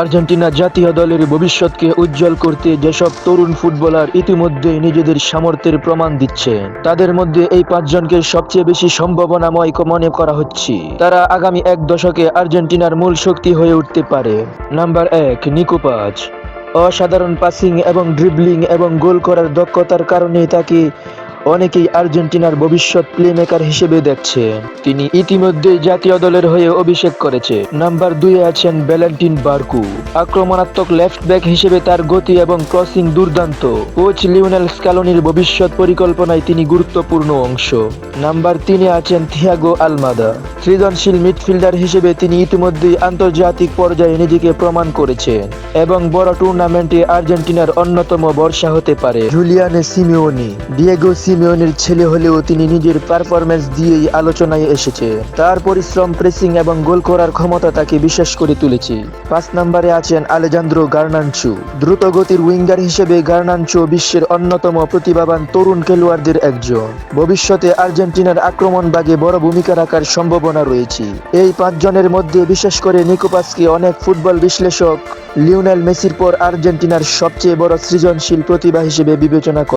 Argentina জাতীয় দলের ভবিষ্যৎকে উজ্জ্বল করতে যেসব তরুণ ফুটবলার ইতিমধ্যেই নিজেদের সামর্থ্যের প্রমাণ দিচ্ছেন, তাদের মধ্যে এই পাঁচজনকে সবচেয়ে বেশি সম্ভাবনাময় মনে করা হচ্ছে। তারা আগামী এক দশকে আর্জেন্টিনার মূল শক্তি হয়ে উঠতে পারে। নাম্বার 1, নিকো পাজ। অসাধারণ পাসিং এবং ড্রিবলিং এবং গোল করার দক্ষতার কারণে তাকে অনেকেই আর্জেন্টিনার ভবিষ্যৎ প্লেমেকার হিসেবে দেখছে। তিনি ইতিমধ্যেই জাতীয় দলের হয়ে অভিষেক করেছে। নাম্বার 2-এ আছেন ভ্যালেন্টিন বার্কু। আক্রমণাত্মক লেফট ব্যাক হিসেবে তার গতি এবং ক্রসিং দুর্দান্ত। কোচ লিওনেল স্ক্যালোনির ভবিষ্যৎ পরিকল্পনায় তিনি গুরুত্বপূর্ণ অংশ। নাম্বার 3-এ আছেন থিয়াগো আলমাদা। সৃজনশীল মিডফিল্ডার হিসেবে তিনি ইতিমধ্যেই আন্তর্জাতিক পর্যায়ে নিজেকে প্রমাণ করেছেন এবং বড় টুর্নামেন্টে আর্জেন্টিনার অন্যতম ভরসা হতে পারে। Giuliano Simeone. ডিয়েগো সিমিওনির ছেলে হলেও তিনি নিজের পারফরম্যান্স দিয়েই আলোচনায় এসেছে। তার পরিশ্রম, প্রেসিং এবং গোল করার ক্ষমতা তাকে বিশেষ করে তুলেছে। 5 নম্বরে আছেন আলেজান্দ্রো গার্নাচো। দ্রুতগতির উইঙ্গার হিসেবে গার্নাচো বিশ্বের অন্যতম প্রতিভাবান তরুণ খেলোয়াড়দের একজন। ভবিষ্যতে আর্জেন্টিনার আক্রমণ ভাগে বড় ভূমিকা রাখার সম্ভাবনা রয়েছে। এই 5 জনের মধ্যে বিশেষ করে নিকো পাজকে অনেক ফুটবল বিশ্লেষক লিওনেল মেসির পর আর্জেন্টিনার সবচেয়ে বড় সৃজনশীল প্রতিভা হিসেবে বিবেচনা করে।